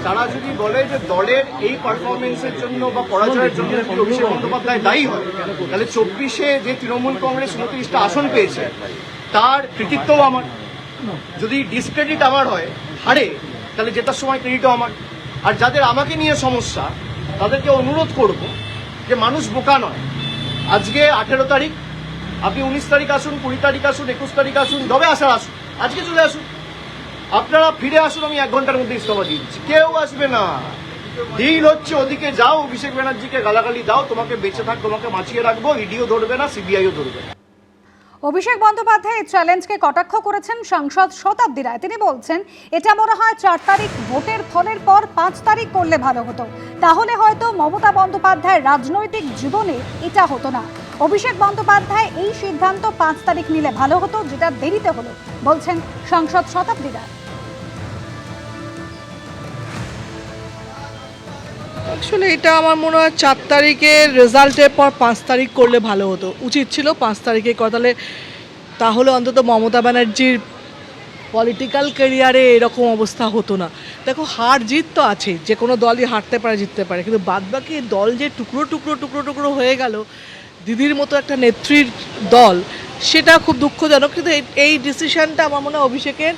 তারা যদি বলে যে দলের এই পারফরমেন্সের জন্য বা পরাজয়ের জন্য যদি অভিষেক বন্দ্যোপাধ্যায় দায়ী হয়, তাহলে 24-এ যে তৃণমূল কংগ্রেস 29টা আসন পেয়েছে তার কৃতিত্বও আমার। যদি ডিসক্রেডিট আমার হয়, হারে, তাহলে জেতার সময় ক্রেডিটও আমার। আর যাদের আমাকে নিয়ে সমস্যা তাদেরকে অনুরোধ করব যে মানুষ বোকা নয়। আজকে 18 তারিখ, আপনি 19 তারিখ আসুন, 20 তারিখ আসুন, 21 তারিখ আসুন, যবে আসার আসুন, আজকে চলে আসুন। আপনারা ফিরে আসুন, আমি 1 ঘন্টার মধ্যে ইস্তফা দিয়ে দিচ্ছি। কেউ আসবে না। ডিল হচ্ছে ওদিকে যাও, অভিষেক ব্যানার্জিকে গালাগালি দাও, তোমাকে বেঁচে থাক, তোমাকে বাঁচিয়ে রাখবো, ইডিও ধরবে না, সিবিআইও ধরবে না। অভিষেক বন্দ্যোপাধ্যায় এই চ্যালেঞ্জকে কটাক্ষ করেছেন সাংসদ শতাব্দী রায়। তিনি বলছেন, এটা মনে হয় 4 তারিখ ভোটের ফলের পর 5 তারিখ করলে ভালো হতো, তাহলে হয়তো মমতা বন্দ্যোপাধ্যায়ের রাজনৈতিক জীবনে এটা হতো না। অভিষেক বন্দ্যোপাধ্যায় এই সিদ্ধান্ত 5 তারিখ নিলে ভালো হতো, যেটা দেরিতে হলো, বলছেন সাংসদ শতাব্দী রায়। আসলে এটা আমার মনে হয় 4 তারিখের রেজাল্টের পর 5 তারিখ করলে ভালো হতো, উচিত ছিল 5 তারিখে করলে, তাহলে অন্তত মমতা ব্যানার্জির পলিটিক্যাল ক্যারিয়ারে এরকম অবস্থা হতো না। দেখো, হার জিত তো আছে, যে কোনো দলই হারতে পারে, জিততে পারে, কিন্তু বাদবাকি দল যে টুকরো টুকরো টুকরো টুকরো হয়ে গেল, দিদির মতো একটা নেত্রীর দল, সেটা খুব দুঃখজনক। কিন্তু এই ডিসিশনটা আমার মনে হয় অভিষেকের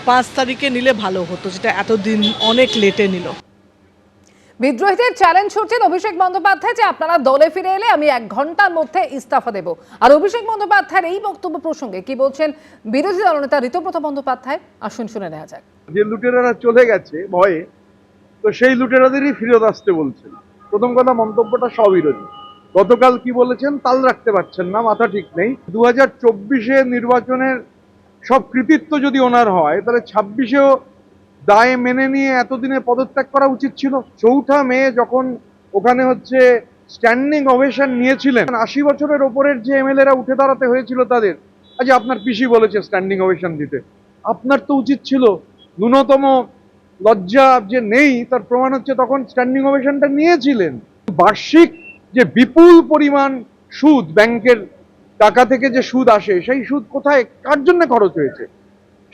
5 তারিখে নিলে ভালো হতো, যেটা এতদিন অনেক লেটে নিল। বিদ্রোহীদের চ্যালেঞ্জ ছুটছেন অভিষেক বন্দ্যোপাধ্যায় যে আপনারা দলে ফিরে এলে আমি 1 ঘন্টার মধ্যে ইস্তফা দেব। আর অভিষেক বন্দ্যোপাধ্যায়ের এই বক্তব্য প্রসঙ্গে কি বলছেন বিরোধী দলনেতা ঋতব্রত বন্দ্যোপাধ্যায়, আসুন শুনে নেওয়া যাক। যে লুটেরারা চলে গেছে ভয়ে, তো সেই লুটেরাদেরই ফিরত আসতে বলছেন। প্রথম কথা, মন্তব্যটা স্ববিরোধী। গতকাল কি বলেছেন তাল রাখতে পারছেন না, মাথা ঠিক নেই। 2024-এ নির্বাচনের সব কৃতিত্ব যদি ওনার হয়, তাহলে 26-এও দায় মেনে নিয়ে এতদিনে পদত্যাগ করা উচিত ছিল। 4 মে যখন ওখানে হচ্ছে স্ট্যান্ডিং ওভেশন নিয়েছিলেন, 80 বছরের ওপরের যে এমএলএরা উঠে দাঁড়াতে হয়েছিল তাদের, আজ আপনার পিসি বলেছে স্ট্যান্ডিং ওভেশন দিতে, আপনার তো উচিত ছিল। ন্যূনতম লজ্জা যে নেই তার প্রমাণ হচ্ছে তখন স্ট্যান্ডিং ওভেশনটা নিয়েছিলেন। বার্ষিক যে বিপুল পরিমাণ সুদ, ব্যাংকের টাকা থেকে যে সুদ আসে, সেই সুদ কোথায়, কার জন্য খরচ হয়েছে?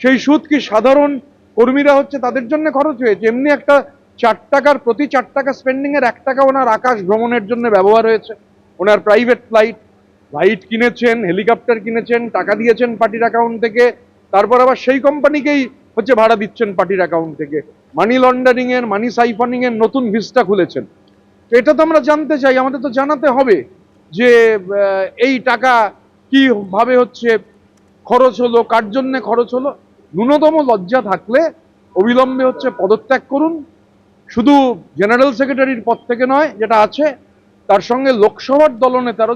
সেই সুদ কি সাধারণ কর্মীরা হচ্ছে তাদের জন্য খরচ হয়েছে? এমনি একটা 4 টাকার, প্রতি 4 টাকা স্পেন্ডিং এর 1 টাকা ওনার আকাশ ভ্রমণের জন্য ব্যবহার হয়েছে। ওনার প্রাইভেট ফ্লাইট কিনেছেন, হেলিকপ্টার কিনেছেন, টাকা দিয়েছেন পার্টির অ্যাকাউন্ট থেকে, তারপর আবার সেই কোম্পানিকেই হচ্ছে ভাড়া দিচ্ছেন পার্টির অ্যাকাউন্ট থেকে। মানি লন্ডারিং এর, মানি সাইফনিং এর নতুন ভিস্টা খুলেছেন। তো এটা তো আমরা জানতে চাই, আমাদের তো জানাতে হবে যে এই টাকা কি ভাবে হচ্ছে খরচ হলো, কার জন্য খরচ হলো। ন্যূনতম লজ্জা থাকলে অবিলম্বে হচ্ছে পদত্যাগ করুন। শুধু জেনারেল সেক্রেটারির পদ থেকে নয়, যেটা আছে তার সঙ্গে লোকসভার দলনেতারও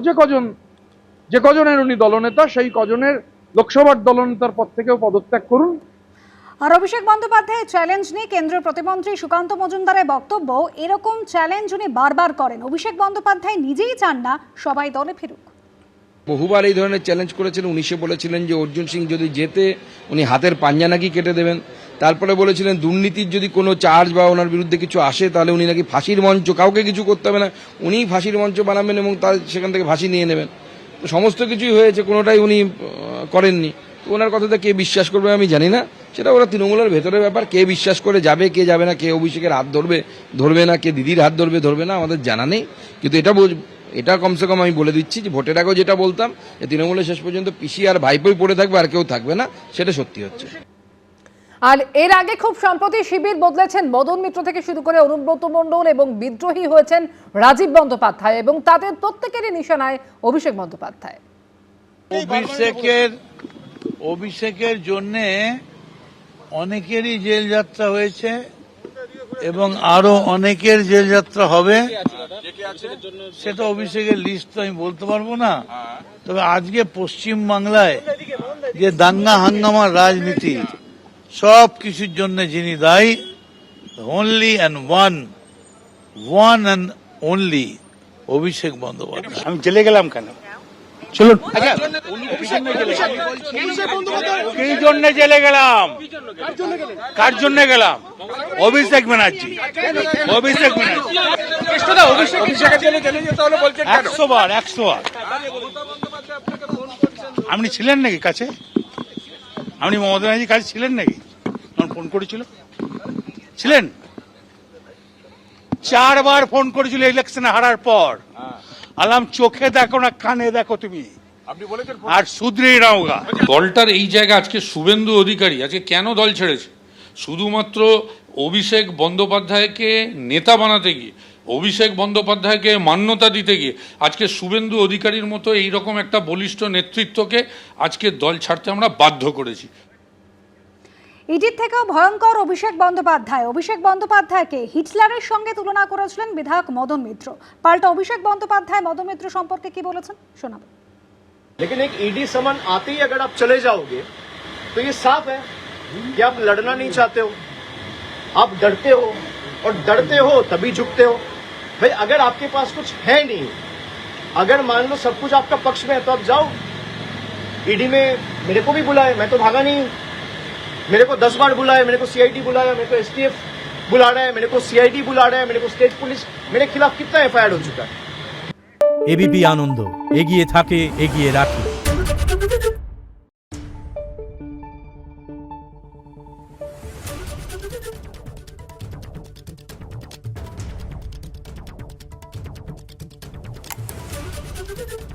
যে কজনের উনি দলনেতা, সেই কজনের লোকসভার দলনেতার পদ থেকেও পদত্যাগ করুন। আর অভিষেক বন্দ্যোপাধ্যায়ের চ্যালেঞ্জ নিয়ে কেন্দ্রীয় প্রতিমন্ত্রী সুকান্ত মজুমদারের বক্তব্য, এরকম চ্যালেঞ্জ উনি বারবার করেন। অভিষেক বন্দ্যোপাধ্যায় নিজেই চান না সবাই দলে ফিরুক। বহুবার এই ধরনের চ্যালেঞ্জ করেছিলেন। 19-এ বলেছিলেন যে অর্জুন সিং যদি জেতে উনি হাতের পাঞ্জা নাকি কেটে দেবেন। তারপরে বলেছিলেন দুর্নীতির যদি কোনো চার্জ বা ওনার বিরুদ্ধে কিছু আসে তাহলে উনি নাকি ফাঁসির মঞ্চ, কাউকে কিছু করতে হবে না, উনিই ফাঁসির মঞ্চ বানাবেন এবং তার সেখান থেকে ফাঁসি নিয়ে নেবেন। তো সমস্ত কিছুই হয়েছে, কোনোটাই উনি করেননি। তো ওনার কথাটা কে বিশ্বাস করবে আমি জানি না, সেটা ওরা তৃণমূলের ভেতরের ব্যাপার। কে বিশ্বাস করে যাবে, কে যাবে না, কে অভিষেকের হাত ধরবে না, কে দিদির হাত ধরবে না, আমাদের জানা নেই। কিন্তু এটা কমসে কম আমি বলে দিচ্ছি যে ভোটের আগেও যেটা বলতাম যে তৃণমূলের শেষ পর্যন্ত পিসি আর ভাইপোই পড়ে থাকবে, আর কেউ থাকবে না, সেটা সত্যি হচ্ছে। আর এর আগে খুব সম্প্রতি শিবির বদলেছেন মদন মিত্র থেকে শুরু করে অনুব্রত মণ্ডল এবং বিদ্রোহী হয়েছেন রাজীব বন্দ্যোপাধ্যায়, এবং তাদের প্রত্যেকেরই নিশানায় অভিষেক বন্দ্যোপাধ্যায়। অভিষেকের জন্য অনেকেরই জেল যাত্রা হয়েছে এবং আরো অনেকের জেল যাত্রা হবে, সেটা অভিষেকের লিস্ট তো আমি বলতে পারবো না। তবে আজকে পশ্চিম বাংলায় যে দাঙ্গা হাঙ্গামার রাজনীতি, সব কিছুর জন্য যিনি দায়ী, only and one and only Abhishek Bandyopadhyay. আমি জেলে গেলাম কেন? চলুন, কি জন্য জেলে গেলাম, কার জন্য গেলাম? অভিষেক ব্যানার্জি। 100 বার। আপনি ছিলেন নাকি কাছে? আপনি মমতা ব্যানার্জির কাছে ছিলেন নাকি? ফোন করেছিল, ছিলেন? 4বার ফোন করেছিল ইলেকশনে হারার পর। আলাম চোখে দেখো না কানে দেখো তুমি, আর শুধরেই নাওগা। দলটার এই জায়গা আজকে শুভেন্দু অধিকারী আজকে কেন দল ছেড়েছে? শুধুমাত্র অভিষেক বন্দ্যোপাধ্যায়কে নেতা বানাতে গিয়ে, অভিষেক বন্দ্যোপাধ্যায়কে মান্যতা দিতে গিয়ে আজকে শুভেন্দু অধিকারীর মতো এইরকম একটা বলিষ্ঠ নেতৃত্বকে আজকে দল ছাড়তে আমরা বাধ্য করেছি। ইডির থেকেও ভয়ঙ্কর অভিষেক বন্দ্যোপাধ্যায়কে হিটলারের সঙ্গে তুলনা করেছিলেন বিধায়ক মদন মিত্র। পাল্টা অভিষেক বন্দ্যোপাধ্যায় মদন মিত্র সম্পর্কে কি বলেছেন শোনাবো। लेकिन एक ईडी समन आते ही अगर आप चले जाओगे तो ये साफ है कि आप लड़ना नहीं चाहते हो, आप डरते हो, और डरते हो तभी झुकते हो। भाई अगर आपके पास कुछ है नहीं, अगर मान लो सब कुछ आपका पक्ष में है तो आप जाओ ईडी में। मेरे को भी बुलाए, मैं तो भागा नहीं। मेरे को 10 बार बुलाए, मेरे को सीआईडी बुलाया, मेरे को एसटीएफ बुला रहा है, मेरे को सीआईडी बुला रहा है, मेरे को स्टेट पुलिस, मेरे खिलाफ कितना एफआईआर हो चुका है। এবিপি আনন্দ এগিয়ে থাকে, এগিয়ে রাখে। Thank you.